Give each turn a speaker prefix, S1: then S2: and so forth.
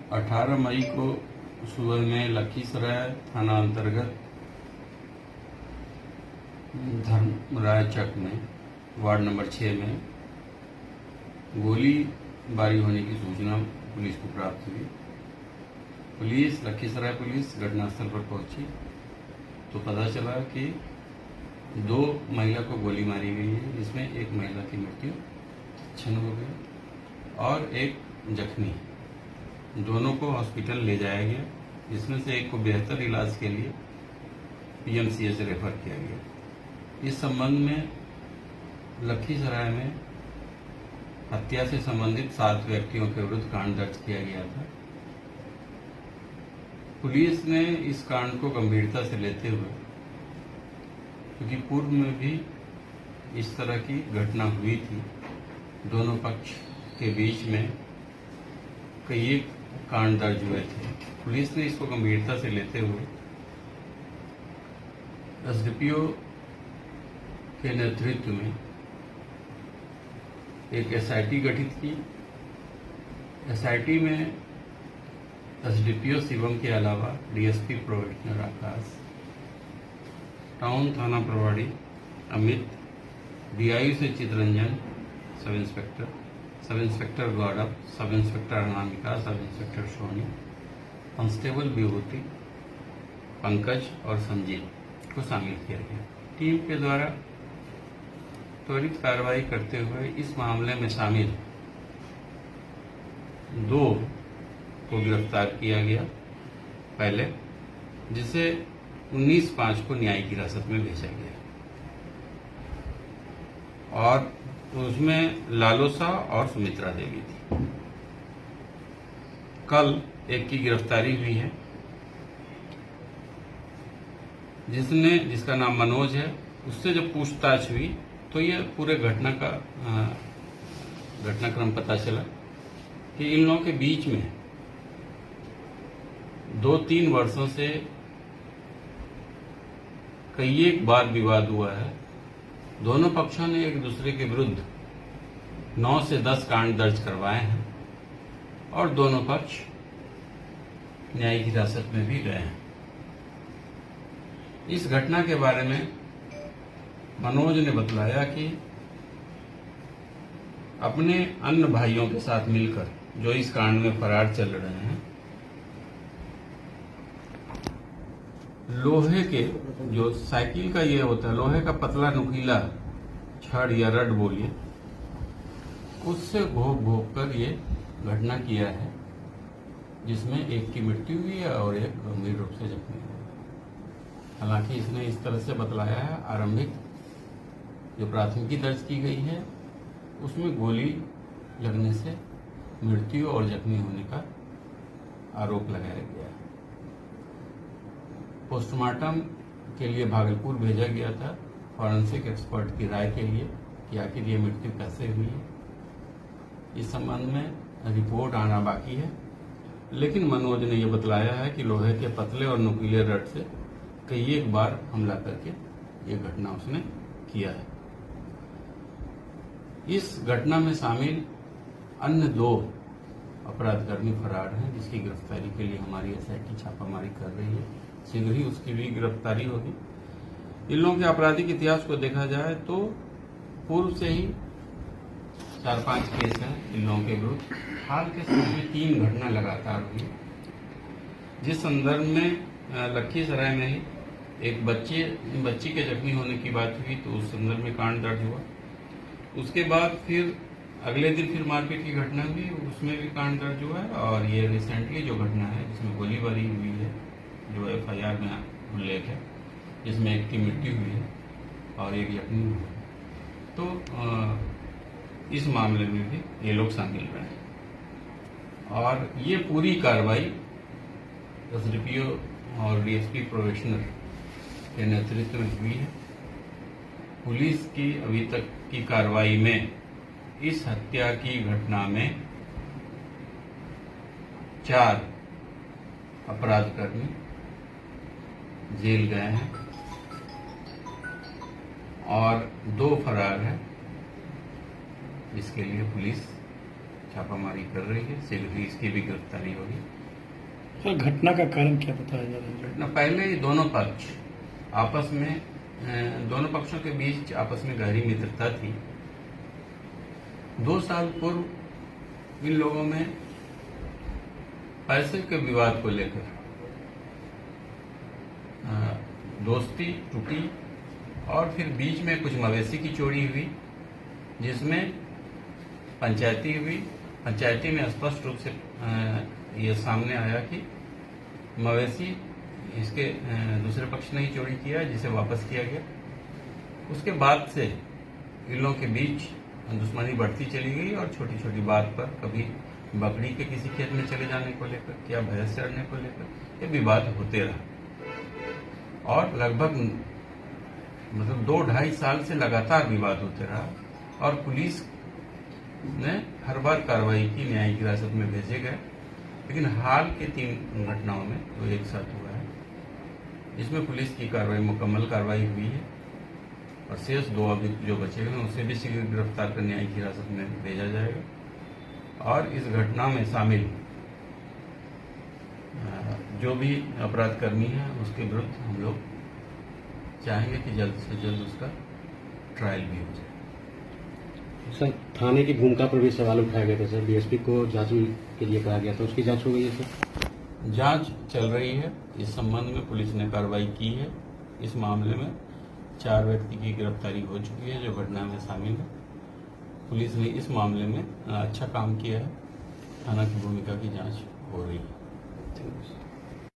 S1: 18 मई को सुबह में लखीसराय थाना अंतर्गत धर्मराय चक में वार्ड नंबर 6 में गोलीबारी होने की सूचना पुलिस को प्राप्त हुई। पुलिस लखीसराय पुलिस घटनास्थल पर पहुंची तो पता चला कि 2 महिला को गोली मारी गई है, जिसमें एक महिला की मृत्यु क्षण हो गई और एक जख्मी। दोनों को हॉस्पिटल ले जाया गया, जिसमें से एक को बेहतर इलाज के लिए पीएमसीएच रेफर किया गया। इस संबंध में लखीसराय में हत्या से संबंधित 7 व्यक्तियों के विरुद्ध कांड दर्ज किया गया था। पुलिस ने इस कांड को गंभीरता से लेते हुए, क्योंकि पूर्व में भी इस तरह की घटना हुई थी, दोनों पक्ष के बीच में कई कांड दर्ज हुए थे, पुलिस ने इसको गंभीरता से लेते हुए एसडीपीओ के नेतृत्व में एक एसआईटी गठित की। एसआईटी में एसडीपीओ शिवम के अलावा डीएसपी प्रोबेशनर आकाश, टाउन थाना प्रभारी अमित, डीआई से चितरंजन, सब इंस्पेक्टर गौरव, सब inspector Anamika, sub inspector Soni, constable Vibhuti, Pankaj और संजीव को शामिल किया गया। टीम के द्वारा त्वरित कार्रवाई करते हुए इस मामले में शामिल 2 को गिरफ्तार किया गया पहले, जिसे 19/5 को न्यायिक हिरासत में भेजा गया और उसमें लालूसा और सुमित्रा देवी थी। कल एक की गिरफ्तारी हुई है, जिसका नाम मनोज है। उससे जब पूछताछ हुई तो ये पूरे घटनाक्रम पता चला कि इन लोगों के बीच में 2-3 वर्षों से कई एक बार विवाद हुआ है। दोनों पक्षों ने एक दूसरे के विरुद्ध 9 से 10 कांड दर्ज करवाए हैं और दोनों पक्ष न्यायिक हिरासत में भी गए हैं। इस घटना के बारे में मनोज ने बतलाया कि अपने अन्य भाइयों के साथ मिलकर जो इस कांड में फरार चल रहे हैं, लोहे के जो साइकिल का ये होता है, लोहे का पतला नुकीला छड़ या रड बोलिए, उससे घोप कर ये घटना किया है, जिसमें एक की मृत्यु हुई है और एक गंभीर रूप से जख्मी हुआ। हालांकि इसने इस तरह से बतलाया है, आरंभिक जो प्राथमिकी दर्ज की गई है उसमें गोली लगने से मृत्यु और जख्मी होने का आरोप लगाया गया है। पोस्टमार्टम के लिए भागलपुर भेजा गया था फॉरेंसिक एक्सपर्ट की राय के लिए कि आखिर ये मृत्यु कैसे हुई है। इस संबंध में रिपोर्ट आना बाकी है, लेकिन मनोज ने यह बतलाया है कि लोहे के पतले और नुकीले रड से कई एक बार हमला करके ये घटना उसने किया है। इस घटना में शामिल अन्य 2 अपराधकर्मी फरार हैं, जिसकी गिरफ्तारी के लिए हमारी एसआईटी छापामारी कर रही है। शीघ्र ही उसकी भी गिरफ्तारी होगी। इन लोगों के आपराधिक इतिहास को देखा जाए तो पूर्व से ही 4-5 केस हैं इन लोगों के विरुद्ध। हाल के समय में 3 घटना लगातार हुई, जिस संदर्भ में लखीसराय में ही एक बच्ची के जख्मी होने की बात हुई तो उस संदर्भ में कांड दर्ज हुआ। उसके बाद फिर अगले दिन फिर मारपीट की घटना हुई, उसमें भी कांड दर्ज हुआ है। और ये रिसेंटली जो घटना है जिसमें गोलीबारी हुई है, जो एफआईआर में उल्लेख है, जिसमें एक की मृत्यु हुई है और एक जख्मी हुआ है, तो इस मामले में भी ये लोग शामिल रहे हैं। और ये पूरी कार्रवाई एसडीपीओ और डीएसपी प्रोबेशनर के नेतृत्व में हुई है। पुलिस की अभी तक की कार्रवाई में इस हत्या की घटना में 4 अपराधकर्मी जेल गए हैं और 2 फरार हैं, जिसके लिए पुलिस छापामारी कर रही है। शीघ्र ही इसकी भी गिरफ्तारी होगी।
S2: सर, घटना का कारण क्या बताया जा रहा है?
S1: घटना पहले ही दोनों पक्ष आपस में, दोनों पक्षों के बीच आपस में गहरी मित्रता थी। 2 साल पूर्व इन लोगों में पैसे के विवाद को लेकर दोस्ती टूटी और फिर बीच में कुछ मवेशी की चोरी हुई, जिसमें पंचायती में स्पष्ट रूप से ये सामने आया कि मवेशी इसके दूसरे पक्ष ने ही चोरी किया, जिसे वापस किया गया। उसके बाद से इन लोगों के बीच दुश्मनी बढ़ती चली गई और छोटी छोटी बात पर, कभी बकरी के किसी खेत में चले जाने को लेकर या भैंस चढ़ने को लेकर ये विवाद होते रहा और लगभग 2-2.5 साल से लगातार विवाद होते रहा और पुलिस ने हर बार कार्रवाई की, न्यायिक हिरासत में भेजे गए। लेकिन हाल के 3 घटनाओं में जो एक साथ हुआ है, इसमें पुलिस की कार्रवाई, मुकम्मल कार्रवाई हुई है और शेष 2 अभी जो बचे हुए हैं उसे भी शीघ्र गिरफ्तार कर न्यायिक हिरासत में भेजा जाएगा। और इस घटना में शामिल जो भी अपराधकर्मी है उसके विरुद्ध हम लोग चाहेंगे कि जल्द से जल्द उसका ट्रायल भी हो जाए।
S3: सर, थाने की भूमिका पर भी सवाल उठाया गया था। सर, डीएसपी को जांच के लिए कहा गया था, उसकी जांच हो गई है? सर,
S1: जांच चल रही है। इस संबंध में पुलिस ने कार्रवाई की है। इस मामले में 4 व्यक्ति की गिरफ्तारी हो चुकी है जो घटना में शामिल है। पुलिस ने इस मामले में अच्छा काम किया है। थाना की भूमिका की जांच हो रही है।